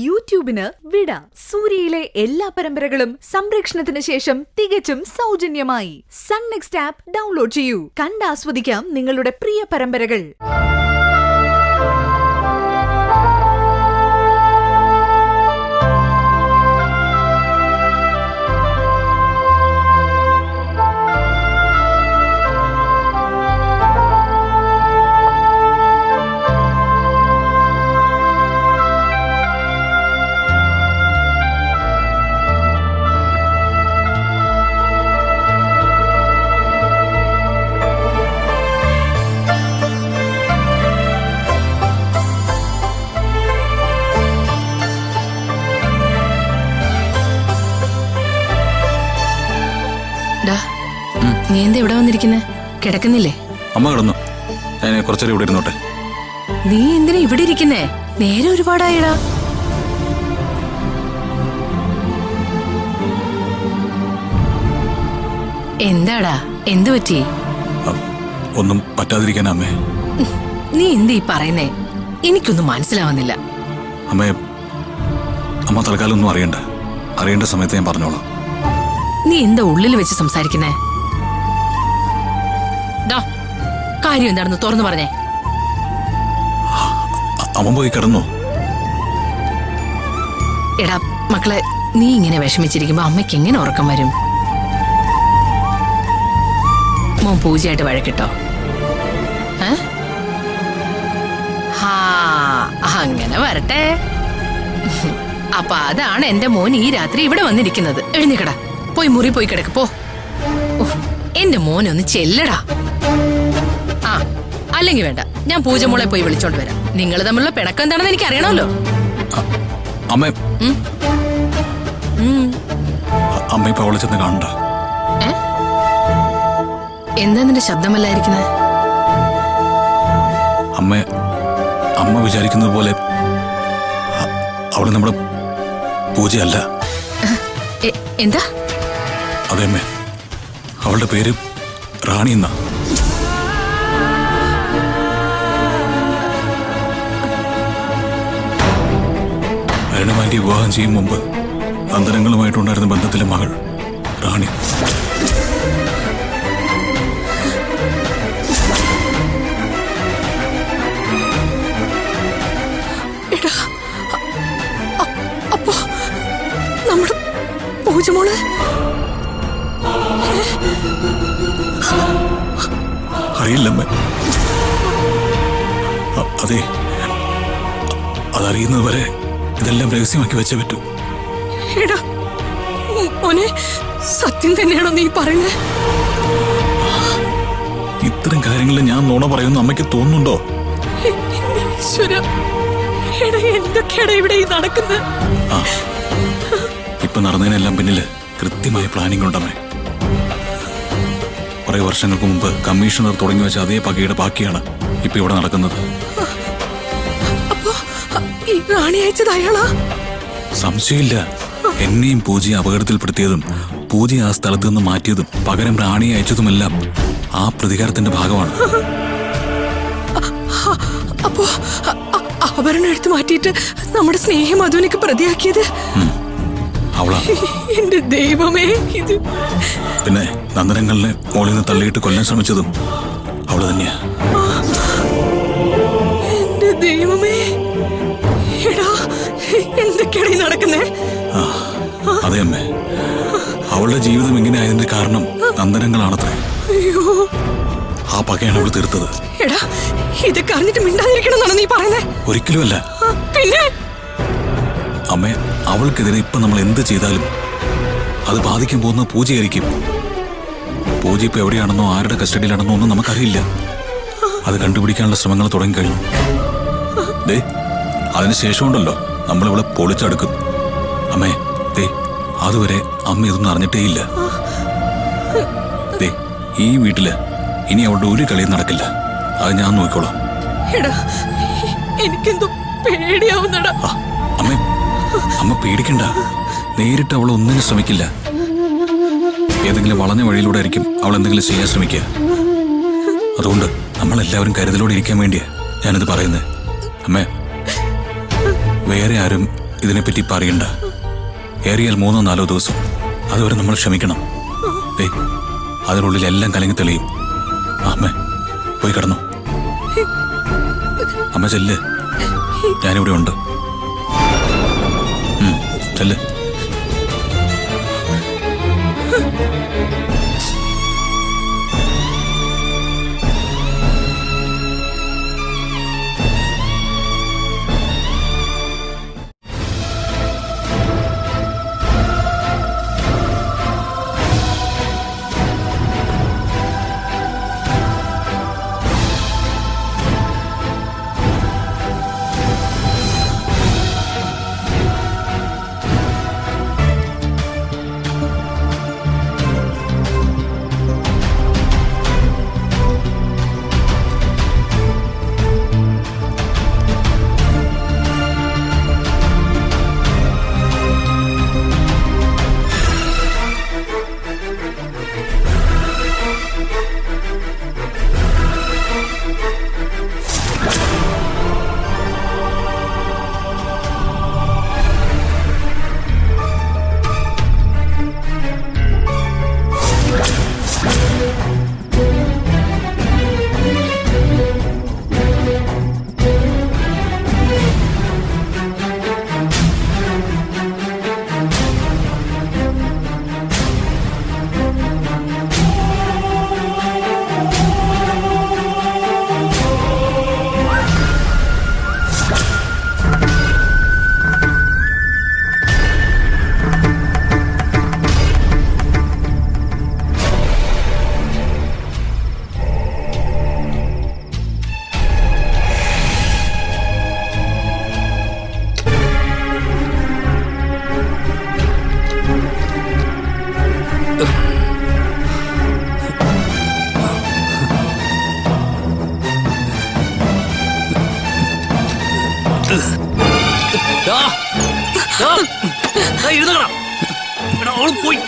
യൂട്യൂബിന് വിട. സൂര്യയിലെ എല്ലാ പരമ്പരകളും സംരക്ഷണത്തിന് ശേഷം തികച്ചും സൗജന്യമായി സൺ നെക്സ്റ്റ് ആപ്പ് ഡൗൺലോഡ് ചെയ്യൂ. കണ്ടാസ്വദിക്കാം നിങ്ങളുടെ പ്രിയ പരമ്പരകൾ. നീ എന്താ ഇവിടെ വന്നിരിക്കുന്നെ? കിടക്കുന്നില്ലേ? അമ്മ കിടന്നു. ഞാൻ കുറച്ചേരം ഇവിടെ ഇരുന്നോട്ടെ. നീ എന്തിനാ ഇവിടെ ഇരിക്കുന്നേ? നേരെ ഒരുപാടായിടാ. എന്താടാ, എന്തു പറ്റി? ഒന്നും പറ്റാതിരിക്കാനാ അമ്മേ. നീ എന്താ ഈ പറയുന്നേ? എനിക്കൊന്നും മനസ്സിലാവുന്നില്ല. അമ്മേ, അമ്മ തൽക്കാലം ഒന്നും അറിയണ്ട. അറിയേണ്ട സമയത്ത് ഞാൻ പറഞ്ഞോളാം. നീ എന്താ ഉള്ളിൽ വെച്ച് സംസാരിക്കുന്നേ? കാര്യം എന്താണെന്ന് തുറന്നു പറഞ്ഞേ. അമ്മ പോയി കിടന്നു. എടാ മക്കളെ, നീ ഇങ്ങനെ വിഷമിച്ചിരിക്കുമ്പോ അമ്മയ്ക്ക് എങ്ങനെ ഉറക്കം വരും? മോൻ പൂജയായിട്ട് വഴക്കിട്ടോ? അങ്ങനെ വരട്ടെ. അപ്പൊ അതാണ് എന്റെ മോൻ ഈ രാത്രി ഇവിടെ വന്നിരിക്കുന്നത്. എഴുന്നേക്കടാ, പോയി മുറി പോയി കിടക്ക് പോ. എന്റെ മോനെ ഒന്ന് ചെല്ലടാ. അല്ലെങ്കിൽ വേണ്ട, ഞാൻ പൂജമോളെ പോയി വിളിച്ചോണ്ട് വരാം. നിങ്ങൾ തമ്മിലുള്ള പിണക്കം എന്താണെന്ന് എനിക്ക് അറിയണമല്ലോ. എന്താ നിന്റെ ശബ്ദമല്ലായിരിക്കുന്നത്? അമ്മ വിചാരിക്കുന്നത് പോലെ അവള് നമ്മുടെ പൂജയല്ല. എന്താ? അതെ അമ്മേ, അവളുടെ പേര് റാണി എന്നാ. അരുണമാൻറ്റി വിവാഹം ചെയ്യും മുമ്പ് നന്ദനങ്ങളുമായിട്ടുണ്ടായിരുന്ന ബന്ധത്തിലെ മകൾ റാണി. അപ്പോ നമ്മുടെ പൂജമോള് അറിയില്ലമ്മേ. അതെ, അതറിയുന്നത് വരെ ഇതെല്ലാം രഹസ്യമാക്കി വെച്ചേ പറ്റൂ. സത്യം തന്നെയാണോ നീ പറയുന്നത്? ഇത്തരം കാര്യങ്ങളിൽ ഞാൻ നുണ പറയുന്നു അമ്മയ്ക്ക് തോന്നുന്നുണ്ടോ? ഇപ്പൊ നടന്നതിനെല്ലാം പിന്നില് കൃത്യമായ പ്ലാനിംഗ് ഉണ്ടമ്മേ. കുറെ വർഷങ്ങൾക്ക് മുമ്പ് കമ്മീഷണർ തുടങ്ങി വെച്ച അതേ പകയുടെ ബാക്കിയാണ് ഇപ്പൊ ഇവിടെ നടക്കുന്നത്. സംശയമില്ല. എന്നെയും പൂജയെ അപകടത്തിൽപ്പെടുത്തിയതും പൂജയെ ആ സ്ഥലത്ത് നിന്ന് മാറ്റിയതും പകരം റാണിയെ അയച്ചതുമെല്ലാം ആ പ്രതികാരത്തിന്റെ ഭാഗമാണ്. അപ്പോ ആഭരണം എടുത്തു മാറ്റിയിട്ട് നമ്മുടെ സ്നേഹം മധുവിനേക്ക് പ്രതിയാക്കിയത് അവളാ. എന്റെ ദൈവമേ, ഇത് പിന്നെ നന്ദനങ്ങളിലെ മോളിൽ നിന്ന് തള്ളിയിട്ട് കൊല്ലാൻ ശ്രമിച്ചതും അവള് തന്നെയാ. എന്റെ ദൈവമേ, എന്തൊക്കെയാണ് നടക്കുന്നേ? അതെ അമ്മേ, അവളുടെ ജീവിതം ഇങ്ങനെ ആയതിന്റെ കാരണം നന്ദനങ്ങളാണത്രേ. ആ പകയാണ് അവൾ തീർത്തത്. ഇതൊക്കെ അറിഞ്ഞിട്ട് മിണ്ടാതിരിക്കണമെന്നാണ് നീ പറയുന്നത്? ഒരിക്കലുമല്ല. പിന്നെ അമ്മേ, അവൾക്കെതിരെ ഇപ്പൊ നമ്മൾ എന്ത് ചെയ്താലും അത് ബാധിക്കാൻ പോകുന്ന പൂജയായിരിക്കും. പൂജ ഇപ്പൊ എവിടെയാണെന്നോ ആരുടെ കസ്റ്റഡിയിലാണെന്നോ ഒന്നും നമുക്കറിയില്ല. അത് കണ്ടുപിടിക്കാനുള്ള ശ്രമങ്ങൾ തുടങ്ങിക്കഴിഞ്ഞു. അതിനുശേഷമുണ്ടല്ലോ നമ്മളിവിടെ പൊളിച്ചടുക്കും. അമ്മേ, അതുവരെ അമ്മ ഇതൊന്നും അറിഞ്ഞിട്ടേയില്ല. ഈ വീട്ടില് ഇനി അവളുടെ ഒരു കളിയും നടക്കില്ല. അത് ഞാൻ നോക്കിക്കോളാം. എനിക്കെന്തോ പേടിയാവുന്നടാ. അമ്മ പേടിക്കണ്ട. നേരിട്ട് അവൾ ഒന്നിനും ശ്രമിക്കില്ല. ഏതെങ്കിലും വളഞ്ഞ വഴിയിലൂടെ ആയിരിക്കും അവൾ എന്തെങ്കിലും ചെയ്യാൻ ശ്രമിക്കുക. അതുകൊണ്ട് നമ്മളെല്ലാവരും കരുതലോടെ ഇരിക്കാൻ വേണ്ടിയാ ഞാനിത് പറയുന്നത്. അമ്മേ, വേറെ ആരും ഇതിനെപ്പറ്റി ഇപ്പം അറിയണ്ട. ഏറിയാൽ 3-4 ദിവസം. അതുവരെ നമ്മൾ ക്ഷമിക്കണം. അതിനുള്ളിൽ എല്ലാം കലങ്ങി തെളിയും. അമ്മ പോയി കിടന്നു. അമ്മ ചെല്ല്, ഞാനിവിടെ ഉണ്ട്. ചെല്ല്. പോയി